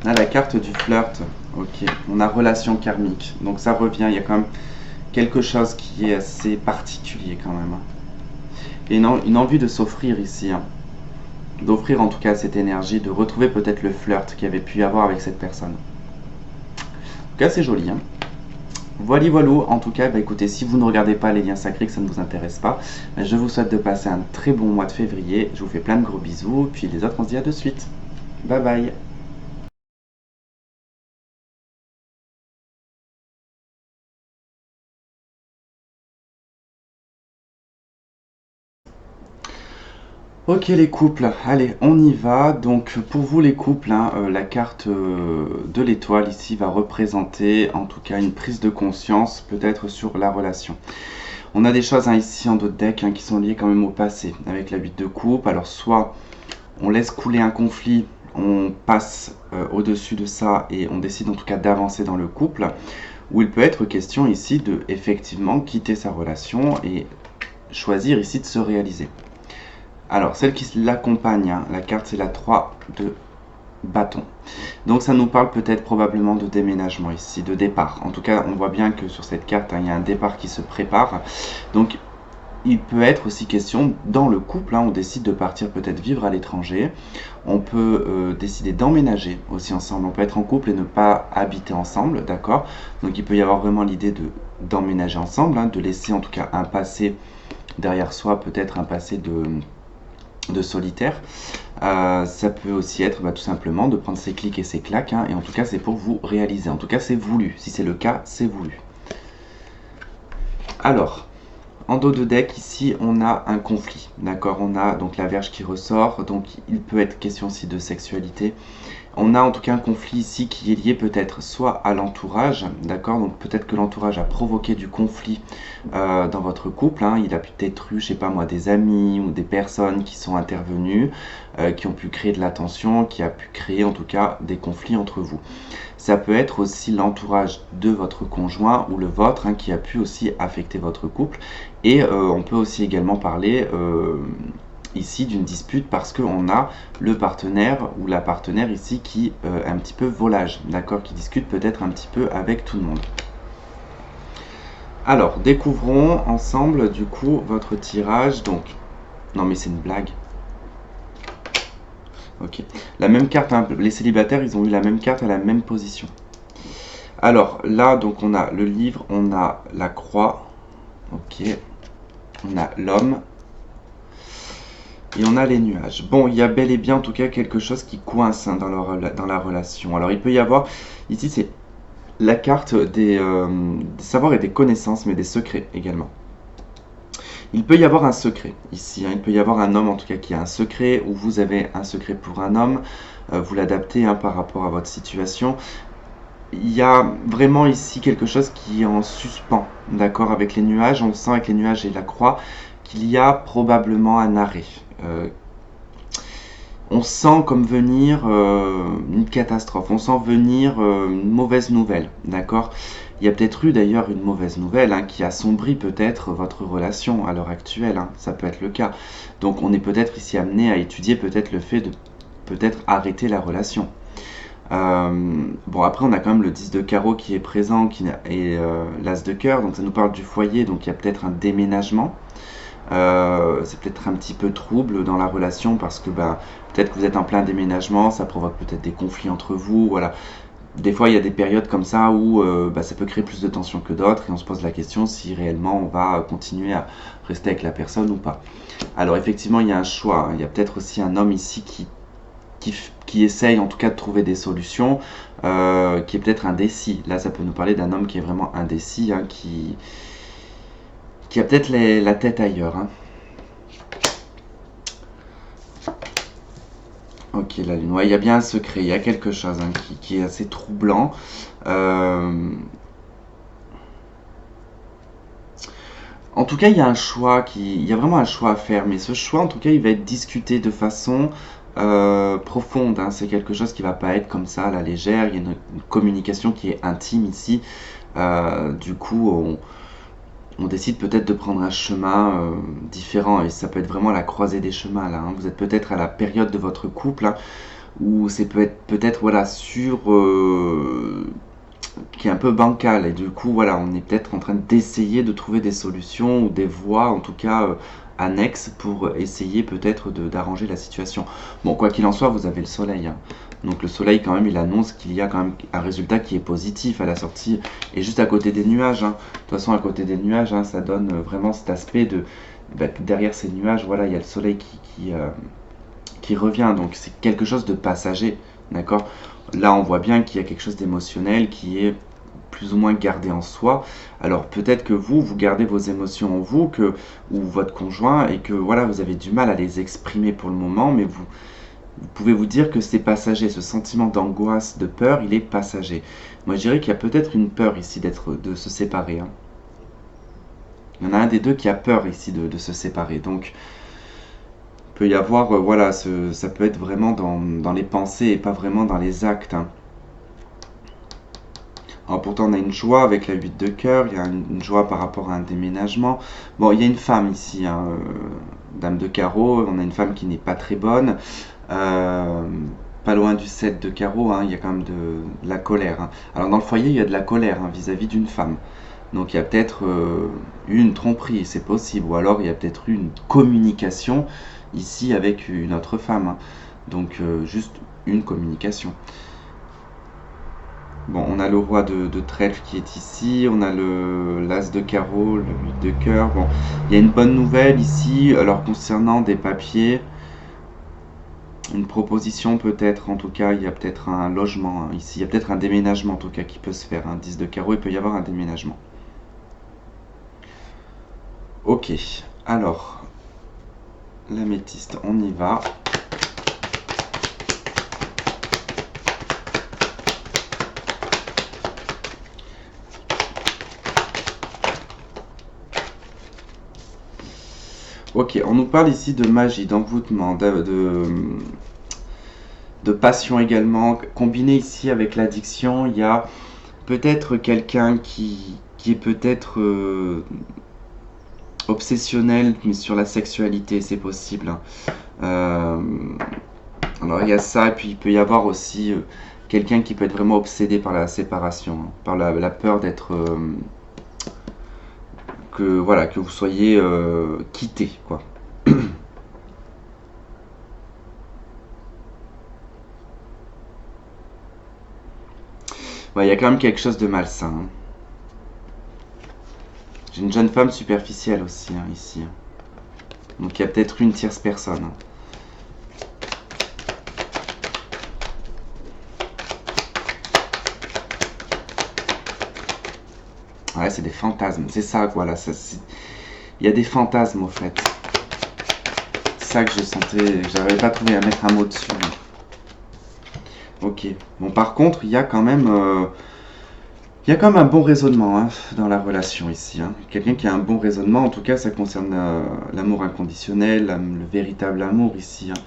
On a la carte du flirt, ok, on a relation karmique, donc ça revient, il y a quand même quelque chose qui est assez particulier quand même. Et une envie de s'offrir ici, hein. D'offrir en tout cas cette énergie, de retrouver peut-être le flirt qu'il y avait pu y avoir avec cette personne. En tout cas c'est joli. Hein. Voilà, voilà, en tout cas, bah, écoutez, si vous ne regardez pas les liens sacrés, que ça ne vous intéresse pas, bah, je vous souhaite de passer un très bon mois de février, je vous fais plein de gros bisous, puis les autres on se dit à de suite. Bye bye. Ok les couples, allez on y va. Donc pour vous les couples, hein, la carte de l'étoile ici va représenter en tout cas une prise de conscience peut-être sur la relation. On a des choses, hein, ici en dos de deck, hein, qui sont liées quand même au passé avec la 8 de coupe. Alors soit on laisse couler un conflit on passe au-dessus de ça et on décide en tout cas d'avancer dans le couple, ou il peut être question ici de effectivement quitter sa relation et choisir ici de se réaliser. Alors, celle qui l'accompagne, hein, la carte c'est la 3 de bâton. Donc ça nous parle peut-être probablement de déménagement ici, de départ. En tout cas, on voit bien que sur cette carte, hein, il y a un départ qui se prépare. Donc, il peut être aussi question, dans le couple, hein, on décide de partir peut-être vivre à l'étranger. On peut décider d'emménager aussi ensemble. On peut être en couple et ne pas habiter ensemble, d'accord? Donc il peut y avoir vraiment l'idée d'emménager ensemble, hein, de laisser en tout cas un passé derrière soi, peut-être un passé de solitaire. Ça peut aussi être tout simplement de prendre ses clics et ses claques, hein, et en tout cas c'est pour vous réaliser. En tout cas c'est voulu. Si c'est le cas, c'est voulu. Alors, en dos de deck, ici, on a un conflit, d'accord? On a donc la Vierge qui ressort, donc il peut être question aussi de sexualité. On a en tout cas un conflit ici qui est lié peut-être soit à l'entourage, d'accord? Donc peut-être que l'entourage a provoqué du conflit dans votre couple, hein. Il a peut-être eu, je sais pas moi, des amis ou des personnes qui sont intervenues, qui ont pu créer de la tension, qui a pu créer en tout cas des conflits entre vous. Ça peut être aussi l'entourage de votre conjoint ou le vôtre, hein, qui a pu aussi affecter votre couple. Et on peut aussi également parler ici d'une dispute parce qu'on a le partenaire ou la partenaire ici qui est un petit peu volage, d'accord, qui discute peut-être un petit peu avec tout le monde. Alors, découvrons ensemble du coup votre tirage. Donc, non mais c'est une blague. Ok, la même carte, hein, les célibataires, ils ont eu la même carte à la même position. Alors là, donc on a le livre, on a la croix, ok, on a l'homme, et on a les nuages. Bon, il y a bel et bien en tout cas quelque chose qui coince, hein, dans la relation. Alors il peut y avoir, ici c'est la carte des savoirs et des connaissances, mais des secrets également. Il peut y avoir un secret ici, hein. Il peut y avoir un homme en tout cas qui a un secret, ou vous avez un secret pour un homme, vous l'adaptez, hein, par rapport à votre situation. Il y a vraiment ici quelque chose qui est en suspens, d'accord, avec les nuages. On sent avec les nuages et la croix qu'il y a probablement un arrêt. On sent comme venir une catastrophe, on sent venir une mauvaise nouvelle, d'accord? Il y a peut-être eu d'ailleurs une mauvaise nouvelle, hein, qui assombrit peut-être votre relation à l'heure actuelle, hein, ça peut être le cas. Donc on est peut-être ici amené à étudier peut-être le fait de peut-être arrêter la relation. Bon, après on a quand même le 10 de carreau qui est présent et l'as de cœur, donc ça nous parle du foyer, donc il y a peut-être un déménagement. C'est peut-être un petit peu trouble dans la relation parce que peut-être que vous êtes en plein déménagement, ça provoque peut-être des conflits entre vous, voilà. Des fois il y a des périodes comme ça où ça peut créer plus de tension que d'autres et on se pose la question si réellement on va continuer à rester avec la personne ou pas. Alors effectivement il y a un choix, hein. Il y a peut-être aussi un homme ici qui essaye en tout cas de trouver des solutions, qui est peut-être indécis. Là ça peut nous parler d'un homme qui est vraiment indécis, hein, qui a peut-être la tête ailleurs, hein. Ok, la lune. Ouais, il y a bien un secret, il y a quelque chose, hein, qui est assez troublant. En tout cas, il y a un choix, il y a vraiment un choix à faire, mais ce choix, en tout cas, il va être discuté de façon profonde, hein. C'est quelque chose qui va pas être comme ça à la légère. Il y a une communication qui est intime ici. Du coup, on décide peut-être de prendre un chemin différent et ça peut être vraiment la croisée des chemins là, hein. Vous êtes peut-être à la période de votre couple, hein, où c'est peut-être voilà qui est un peu bancal et du coup voilà on est peut-être en train d'essayer de trouver des solutions ou des voies en tout cas annexes pour essayer peut-être d'arranger la situation. Bon, quoi qu'il en soit, vous avez le soleil, hein. Donc le soleil quand même il annonce qu'il y a quand même un résultat qui est positif à la sortie et juste à côté des nuages, hein. De toute façon à côté des nuages, hein, ça donne vraiment cet aspect de derrière ces nuages, voilà, il y a le soleil qui revient, donc c'est quelque chose de passager, d'accord? Là on voit bien qu'il y a quelque chose d'émotionnel qui est plus ou moins gardé en soi. Alors peut-être que vous gardez vos émotions en vous, ou votre conjoint, et que voilà, vous avez du mal à les exprimer pour le moment, mais vous pouvez vous dire que c'est passager. Ce sentiment d'angoisse, de peur, il est passager. Moi je dirais qu'il y a peut-être une peur ici de se séparer, hein. Il y en a un des deux qui a peur ici de se séparer. Donc Peut y avoir, voilà, ça peut être vraiment dans les pensées et pas vraiment dans les actes, hein. Alors pourtant on a une joie avec la 8 de cœur, il y a une joie par rapport à un déménagement. Bon, il y a une femme ici, hein, dame de carreau, on a une femme qui n'est pas très bonne. Euh, Pas loin du 7 de carreau, hein, il y a quand même de la colère, hein. Alors dans le foyer, il y a de la colère, hein, vis-à-vis d'une femme. Donc il y a peut-être eu une tromperie, c'est possible. Ou alors il y a peut-être eu une communication ici avec une autre femme, hein. Donc juste une communication. Bon, on a le roi de trèfle qui est ici, on a l'as de carreau, le 8 de cœur. Bon, il y a une bonne nouvelle ici, alors concernant des papiers, une proposition peut-être, en tout cas, il y a peut-être un logement, hein, ici, il y a peut-être un déménagement en tout cas qui peut se faire, un 10 de carreau, il peut y avoir un déménagement. Ok, alors, l'améthyste, on y va. Ok, on nous parle ici de magie, d'envoûtement, de passion également. Combiné ici avec l'addiction, il y a peut-être quelqu'un qui est peut-être obsessionnel, mais sur la sexualité, c'est possible, hein. Euh, alors il y a ça, et puis il peut y avoir aussi quelqu'un qui peut être vraiment obsédé par la séparation, hein, par la peur d'être que voilà, que vous soyez quitté, quoi. Ouais, il y a quand même quelque chose de malsain, hein. J'ai une jeune femme superficielle aussi, hein, ici, hein. Donc il y a peut-être une tierce personne, hein. Ouais, c'est des fantasmes, c'est ça, voilà. Il y a des fantasmes, au fait. C'est ça que je sentais, j'avais pas trouvé à mettre un mot dessus. Ok. Bon, par contre, il y a quand même un bon raisonnement, hein, dans la relation ici, hein. Quelqu'un qui a un bon raisonnement, en tout cas, ça concerne l'amour inconditionnel, le véritable amour ici, hein.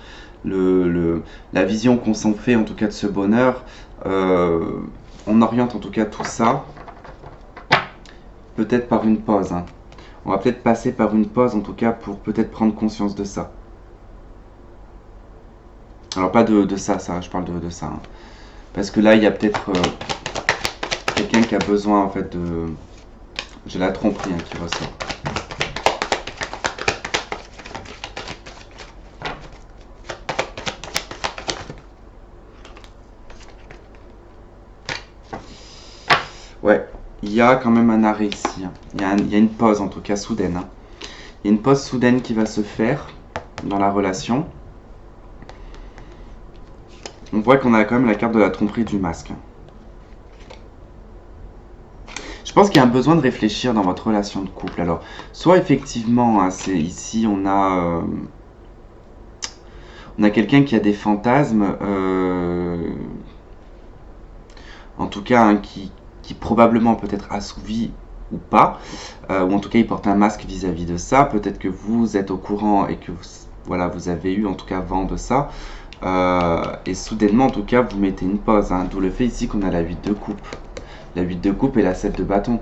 La vision qu'on s'en fait, en tout cas, de ce bonheur. On oriente en tout cas tout ça, peut-être par une pause, hein. On va peut-être passer par une pause, en tout cas, pour peut-être prendre conscience de ça. Alors pas de ça, je parle de ça, hein. Parce que là, il y a peut-être quelqu'un qui a besoin, en fait, de... J'ai la tromperie, hein, qui ressort. Ouais, il y a quand même un arrêt ici, hein. Il y a une pause, en tout cas, soudaine, hein. Il y a une pause soudaine qui va se faire dans la relation. On voit qu'on a quand même la carte de la tromperie du masque. Je pense qu'il y a un besoin de réfléchir dans votre relation de couple. Alors, soit effectivement, hein, c'est ici on a quelqu'un qui a des fantasmes, en tout cas, hein, qui probablement peut être assouvi ou pas, ou en tout cas il porte un masque vis-à-vis de ça. Peut-être que vous êtes au courant et que voilà, vous avez eu en tout cas vent de ça. Et soudainement, en tout cas, vous mettez une pause, hein. D'où le fait ici qu'on a la 8 de coupe. La 8 de coupe et la 7 de bâton.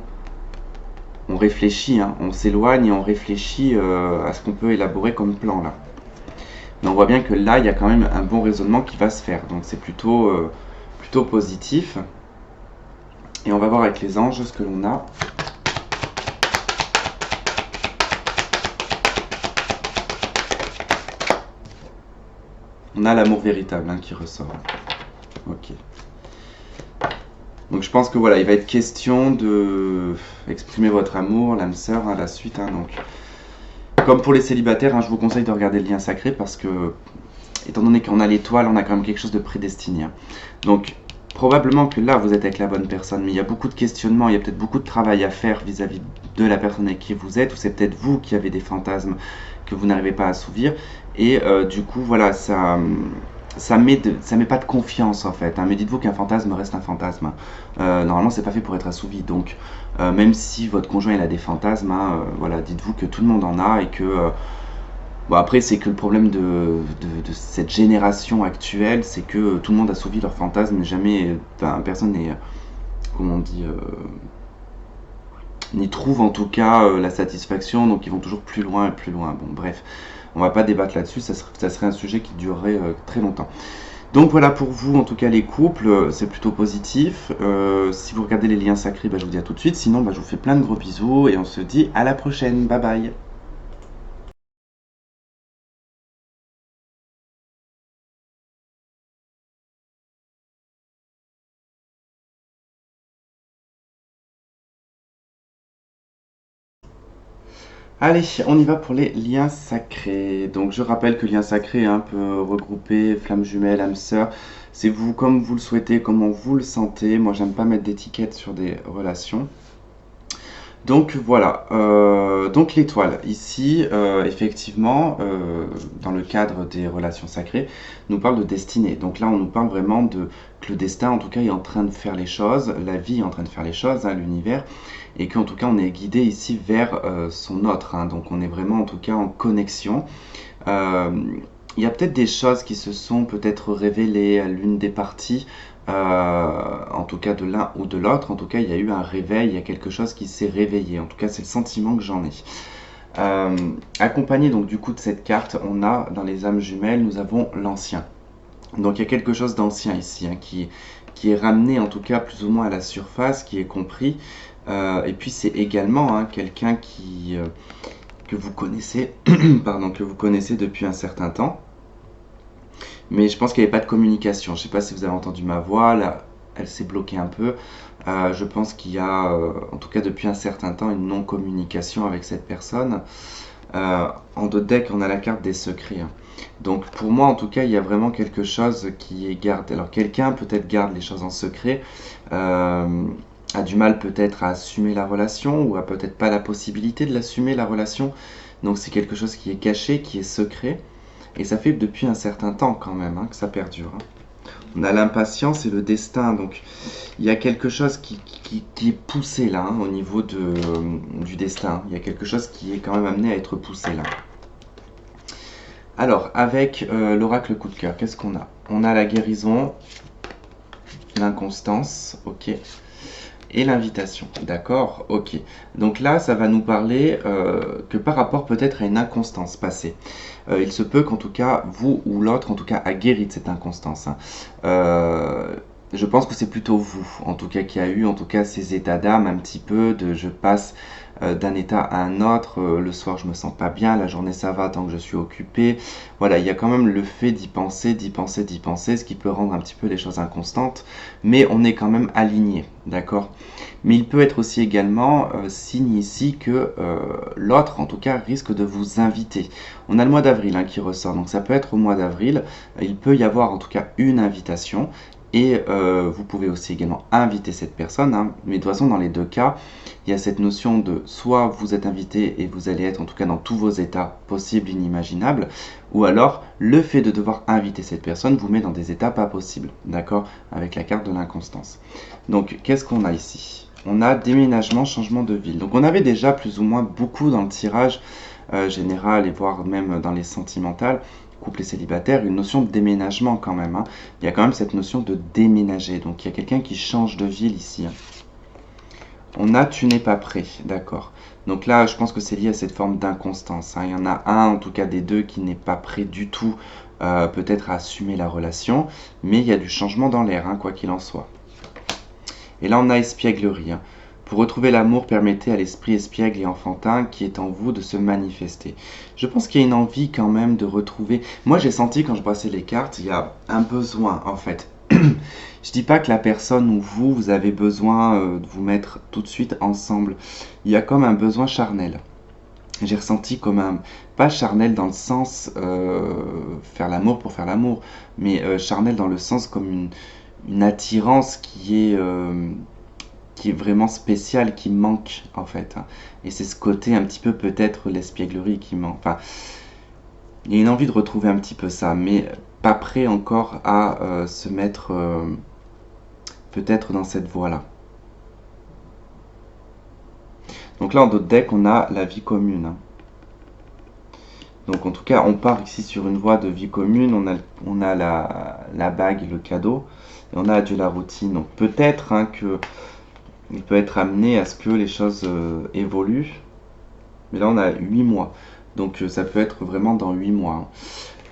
On réfléchit, hein, on s'éloigne et on réfléchit à ce qu'on peut élaborer comme plan là. Mais on voit bien que là, il y a quand même un bon raisonnement qui va se faire. Donc c'est plutôt positif. Et on va voir avec les anges ce que l'on a. On a l'amour véritable, hein, qui ressort. Ok. Donc je pense que voilà, il va être question de exprimer votre amour, l'âme sœur, hein, la suite, hein, donc. Comme pour les célibataires, hein, je vous conseille de regarder le lien sacré parce que, étant donné qu'on a l'étoile, on a quand même quelque chose de prédestiné, hein. Donc, probablement que là, vous êtes avec la bonne personne, mais il y a beaucoup de questionnements, il y a peut-être beaucoup de travail à faire vis-à-vis de la personne avec qui vous êtes, ou c'est peut-être vous qui avez des fantasmes que vous n'arrivez pas à assouvir. Et du coup, voilà, ça met pas de confiance en fait, hein. Mais dites-vous qu'un fantasme reste un fantasme, hein. Normalement, c'est pas fait pour être assouvi. Donc, même si votre conjoint il a des fantasmes, hein, voilà, dites-vous que tout le monde en a et que Bon, après, c'est que le problème de cette génération actuelle, c'est que tout le monde assouvit leurs fantasmes, mais jamais, enfin, personne n'est, comment on dit, n'y trouve en tout cas la satisfaction, donc ils vont toujours plus loin et plus loin. Bon, bref, on va pas débattre là-dessus, ça serait un sujet qui durerait très longtemps. Donc voilà pour vous, en tout cas les couples, c'est plutôt positif. Si vous regardez les liens sacrés, bah, je vous dis à tout de suite. Sinon, bah, je vous fais plein de gros bisous et on se dit à la prochaine. Bye bye. Allez, on y va pour les liens sacrés. Donc je rappelle que lien sacré peut regrouper flamme jumelle, âme sœur. C'est vous comme vous le souhaitez, comment vous le sentez. Moi j'aime pas mettre d'étiquette sur des relations. Donc voilà, donc l'étoile, ici, effectivement, dans le cadre des relations sacrées, nous parle de destinée. Donc là, on nous parle vraiment de que le destin, en tout cas, est en train de faire les choses, la vie est en train de faire les choses, hein, l'univers, et qu'en tout cas, on est guidé ici vers son autre. Hein. Donc on est vraiment, en tout cas, en connexion. Euh, il y a peut-être des choses qui se sont peut-être révélées à l'une des parties, en tout cas de l'un ou de l'autre. En tout cas, il y a eu un réveil, il y a quelque chose qui s'est réveillé. En tout cas, c'est le sentiment que j'en ai. Accompagné donc du coup de cette carte, on a dans les âmes jumelles, nous avons l'ancien. Donc il y a quelque chose d'ancien ici qui est ramené en tout cas plus ou moins à la surface, qui est compris. Et puis c'est également quelqu'un que vous connaissez, pardon, que vous connaissez depuis un certain temps. Mais je pense qu'il n'y avait pas de communication. Je ne sais pas si vous avez entendu ma voix, là, elle s'est bloquée un peu. Je pense qu'il y a, en tout cas depuis un certain temps, une non-communication avec cette personne. En dos de deck, on a la carte des secrets. Hein. Donc pour moi, en tout cas, il y a vraiment quelque chose qui est gardé. Alors quelqu'un peut-être garde les choses en secret, a du mal peut-être à assumer la relation, ou a peut-être pas la possibilité de l'assumer la relation. Donc c'est quelque chose qui est caché, qui est secret. Et ça fait depuis un certain temps quand même que ça perdure. Hein. On a l'impatience et le destin, donc il y a quelque chose qui est poussé là, au niveau du destin. Il y a quelque chose qui est quand même amené à être poussé là. Alors, avec l'oracle coup de cœur, qu'est-ce qu'on a? On a la guérison, l'inconstance, ok, et l'invitation, d'accord, ok. Donc là, ça va nous parler que par rapport peut-être à une inconstance passée. Il se peut qu'en tout cas, vous ou l'autre, en tout cas, a guéri de cette inconstance. Hein. Je pense que c'est plutôt vous, en tout cas, qui a eu, en tout cas, ces états d'âme un petit peu de je passe d'un état à un autre, le soir je me sens pas bien, la journée ça va tant que je suis occupé. Voilà, il y a quand même le fait d'y penser, d'y penser, d'y penser, ce qui peut rendre un petit peu les choses inconstantes, mais on est quand même aligné, d'accord? Mais il peut être aussi également signe ici que l'autre, en tout cas, risque de vous inviter. On a le mois d'avril qui ressort, donc ça peut être au mois d'avril. Il peut y avoir en tout cas une invitation. Et vous pouvez aussi également inviter cette personne. Hein. Mais de toute façon, dans les deux cas, il y a cette notion de soit vous êtes invité et vous allez être en tout cas dans tous vos états possibles, inimaginables, ou alors le fait de devoir inviter cette personne vous met dans des états pas possibles. D'accord? Avec la carte de l'inconstance. Donc, qu'est-ce qu'on a ici? On a déménagement, changement de ville. Donc, on avait déjà plus ou moins beaucoup dans le tirage général et voire même dans les sentimentales, couple et célibataire, une notion de déménagement quand même. Hein. Il y a quand même cette notion de déménager. Donc il y a quelqu'un qui change de ville ici. Hein. On a tu n'es pas prêt, d'accord. Donc là, je pense que c'est lié à cette forme d'inconstance. Hein. Il y en a un, en tout cas des deux, qui n'est pas prêt du tout, peut-être à assumer la relation, mais il y a du changement dans l'air, quoi qu'il en soit. Et là, on a espièglerie. Hein. Pour retrouver l'amour, permettez à l'esprit espiègle et enfantin qui est en vous de se manifester. Je pense qu'il y a une envie quand même de retrouver... Moi, j'ai senti quand je passais les cartes, il y a un besoin en fait. Je dis pas que la personne ou vous avez besoin de vous mettre tout de suite ensemble. Il y a comme un besoin charnel. J'ai ressenti comme un... Pas charnel dans le sens faire l'amour pour faire l'amour, mais charnel dans le sens comme une attirance qui est vraiment spécial, qui manque en fait. Hein. Et c'est ce côté un petit peu peut-être l'espièglerie qui manque. Enfin, il y a une envie de retrouver un petit peu ça, mais pas prêt encore à se mettre peut-être dans cette voie-là. Donc là en d'autres deck on a la vie commune. Hein. Donc en tout cas, on part ici sur une voie de vie commune, on a la bague, le cadeau, et on a adieu la routine. Donc peut-être hein, que il peut être amené à ce que les choses évoluent, mais là on a 8 mois, donc ça peut être vraiment dans 8 mois. Hein.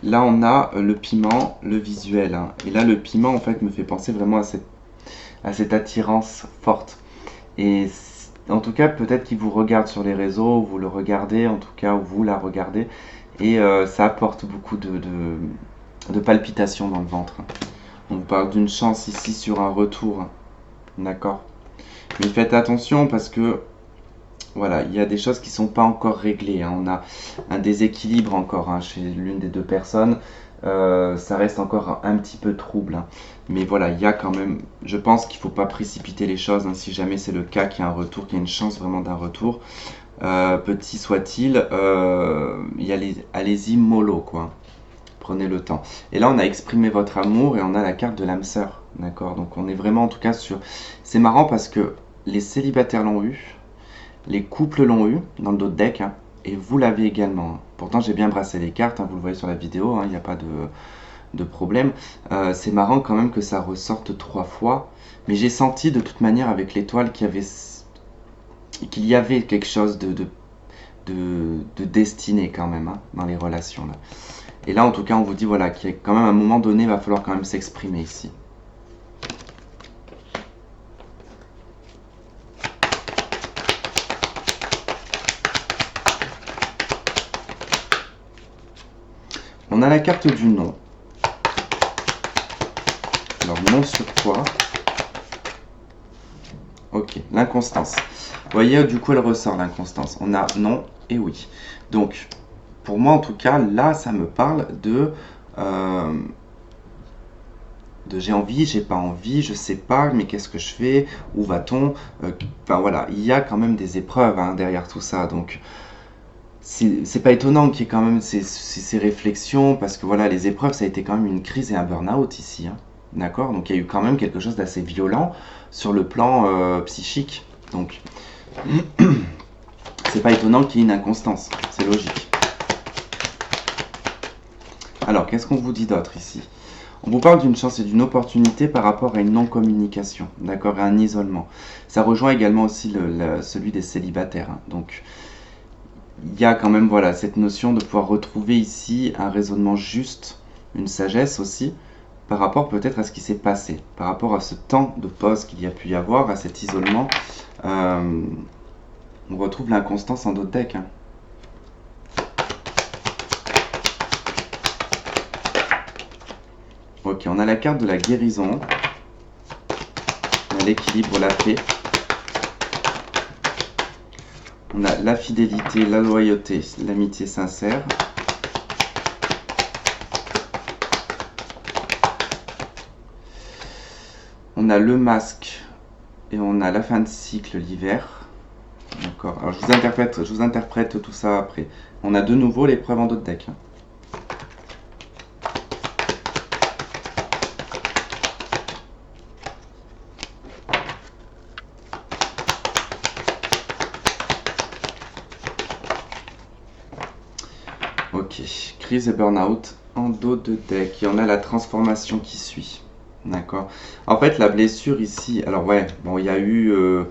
Là on a le piment, le visuel, hein. Et là le piment en fait me fait penser vraiment à cette attirance forte. Et en tout cas peut-être qu'il vous regarde sur les réseaux, vous le regardez en tout cas, ou vous la regardez, et ça apporte beaucoup de palpitations dans le ventre. On parle d'une chance ici sur un retour, d'accord. Mais faites attention parce que voilà, il y a des choses qui ne sont pas encore réglées. Hein. On a un déséquilibre encore hein, chez l'une des deux personnes. Ça reste encore un petit peu trouble. Hein. Mais voilà, il y a quand même, je pense qu'il ne faut pas précipiter les choses. Hein, si jamais c'est le cas qu'il y a un retour, qu'il y a une chance vraiment d'un retour, petit soit-il, allez-y mollo quoi. Prenez le temps. Et là, on a exprimé votre amour et on a la carte de l'âme sœur. D'accord. Donc, on est vraiment en tout cas sur. C'est marrant parce que les célibataires l'ont eu, les couples l'ont eu dans le dos de deck, hein, et vous l'avez également. Hein. Pourtant, j'ai bien brassé les cartes, hein, vous le voyez sur la vidéo, il n'y a pas de problème. C'est marrant quand même que ça ressorte 3 fois, mais j'ai senti de toute manière avec l'étoile qu'il y avait quelque chose de destiné quand même hein, dans les relations. Là. Et là, en tout cas, on vous dit voilà, qu'il y a quand même un moment donné, il va falloir quand même s'exprimer ici. On a la carte du non. Alors, non sur quoi? Ok, l'inconstance. Vous voyez, du coup, elle ressort, l'inconstance. On a non et oui. Donc, pour moi, en tout cas, là, ça me parle de j'ai envie, j'ai pas envie, je sais pas, mais qu'est-ce que je fais? Où va-t-on? Enfin, voilà, il y a quand même des épreuves hein, derrière tout ça. Donc, c'est pas étonnant qu'il y ait quand même ces réflexions, parce que voilà, les épreuves, ça a été quand même une crise et un burn-out ici. Hein. D'accord? Donc il y a eu quand même quelque chose d'assez violent sur le plan psychique. Donc, c'est pas étonnant qu'il y ait une inconstance. C'est logique. Alors, qu'est-ce qu'on vous dit d'autre ici? On vous parle d'une chance et d'une opportunité par rapport à une non-communication, d'accord, à un isolement. Ça rejoint également aussi celui des célibataires. Hein. Donc, il y a quand même voilà, cette notion de pouvoir retrouver ici un raisonnement juste, une sagesse aussi, par rapport peut-être à ce qui s'est passé, par rapport à ce temps de pause qu'il y a pu y avoir, à cet isolement. On retrouve l'inconstance en dos de deck. Hein. Ok, on a la carte de la guérison, on a l'équilibre, la paix. On a la fidélité, la loyauté, l'amitié sincère. On a le masque et on a la fin de cycle, l'hiver. D'accord. Alors je vous interprète tout ça après. On a de nouveau l'épreuve en dos de deck. Ok, crise et burn-out en dos de deck. Et on a la transformation qui suit. D'accord. En fait, la blessure ici, alors ouais, bon, il y a eu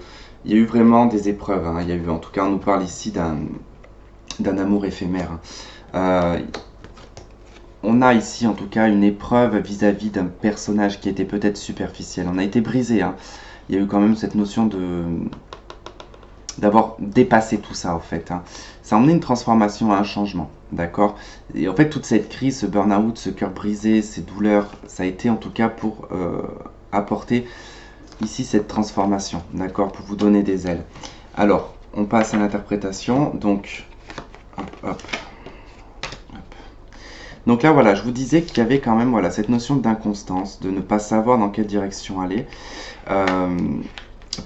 vraiment des épreuves. Hein. Il y a eu, en tout cas, on nous parle ici d'un amour éphémère. Hein. On a ici, en tout cas, une épreuve vis-à-vis d'un personnage qui était peut-être superficiel. On a été brisé. Hein. Il y a eu quand même cette notion d'avoir dépassé tout ça, en fait. Hein. Ça a emmené une transformation, un changement, d'accord? Et en fait, toute cette crise, ce burn-out, ce cœur brisé, ces douleurs, ça a été en tout cas pour apporter ici cette transformation, d'accord? Pour vous donner des ailes. Alors, on passe à l'interprétation, donc, hop, hop. Donc là, voilà, je vous disais qu'il y avait quand même voilà, cette notion d'inconstance, de ne pas savoir dans quelle direction aller.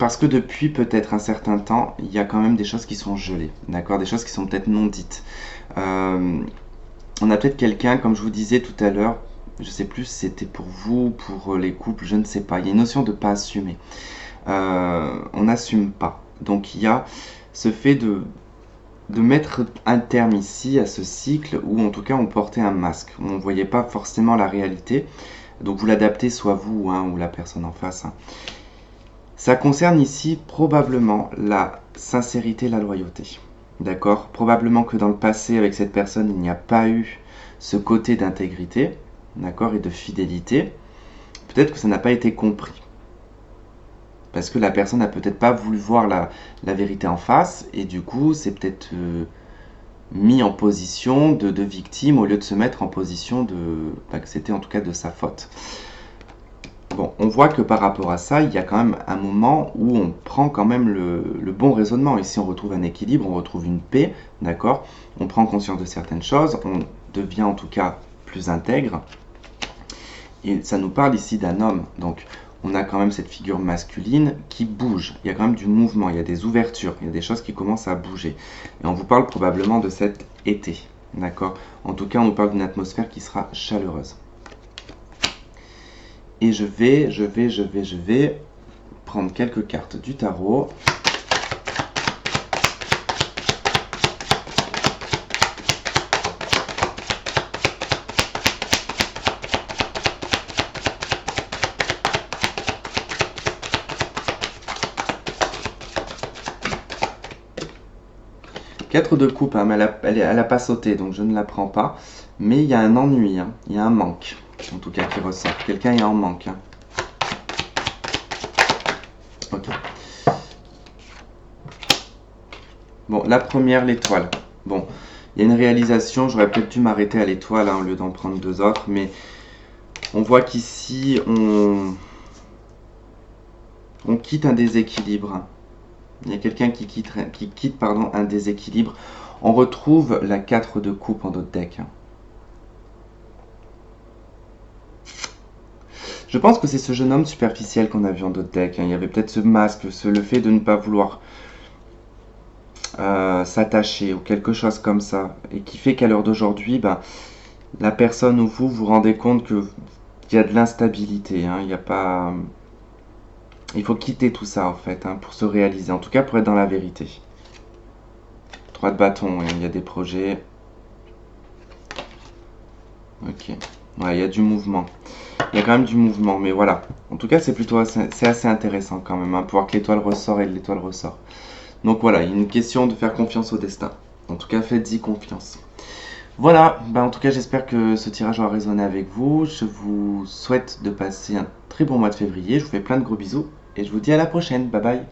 Parce que depuis peut-être un certain temps, il y a quand même des choses qui sont gelées, d'accord, des choses qui sont peut-être non dites. On a peut-être quelqu'un, comme je vous disais tout à l'heure, je ne sais plus si c'était pour vous, pour les couples, je ne sais pas. Il y a une notion de ne pas assumer. On n'assume pas. Donc il y a ce fait de mettre un terme ici à ce cycle où en tout cas on portait un masque, on ne voyait pas forcément la réalité. Donc vous l'adaptez soit vous hein, ou la personne en face. Hein. Ça concerne ici probablement la sincérité, la loyauté. D'accord? Probablement que dans le passé avec cette personne il n'y a pas eu ce côté d'intégrité, d'accord, et de fidélité. Peut-être que ça n'a pas été compris. Parce que la personne n'a peut-être pas voulu voir la vérité en face et du coup c'est peut-être mis en position de victime au lieu de se mettre en position que c'était en tout cas de sa faute. Bon, on voit que par rapport à ça, il y a quand même un moment où on prend quand même le bon raisonnement. Ici, on retrouve un équilibre, on retrouve une paix, d'accord? On prend conscience de certaines choses, on devient en tout cas plus intègre. Et ça nous parle ici d'un homme, donc on a quand même cette figure masculine qui bouge. Il y a quand même du mouvement, il y a des ouvertures, il y a des choses qui commencent à bouger. Et on vous parle probablement de cet été, d'accord? En tout cas, on nous parle d'une atmosphère qui sera chaleureuse. Et je vais prendre quelques cartes du tarot. Quatre de coupe, hein, mais elle a pas sauté, donc je ne la prends pas. Mais il y a un ennui, hein, il y a un manque, en tout cas qui ressort. Quelqu'un est en manque. Hein. Ok. Bon, la première, l'étoile. Bon, il y a une réalisation, j'aurais peut-être dû m'arrêter à l'étoile hein, au lieu d'en prendre deux autres, mais on voit qu'ici, on quitte un déséquilibre. Il y a quelqu'un qui quitte un déséquilibre. On retrouve la 4 de coupe en d'autres decks. Je pense que c'est ce jeune homme superficiel qu'on a vu en d'autres decks. Il y avait peut-être ce masque, le fait de ne pas vouloir s'attacher ou quelque chose comme ça. Et qui fait qu'à l'heure d'aujourd'hui, la personne ou vous vous rendez compte qu'il y a de l'instabilité. Hein. Il y a pas... Il faut quitter tout ça en fait hein, pour se réaliser. En tout cas pour être dans la vérité. 3 de bâton, il y a des projets. Ok. Ouais, il y a du mouvement. Il y a quand même du mouvement, mais voilà. En tout cas, c'est assez intéressant quand même, hein, pour voir que l'étoile ressort et l'étoile ressort. Donc voilà, il y a une question de faire confiance au destin. En tout cas, faites-y confiance. Voilà, en tout cas, j'espère que ce tirage aura résonné avec vous. Je vous souhaite de passer un très bon mois de février. Je vous fais plein de gros bisous et je vous dis à la prochaine. Bye bye.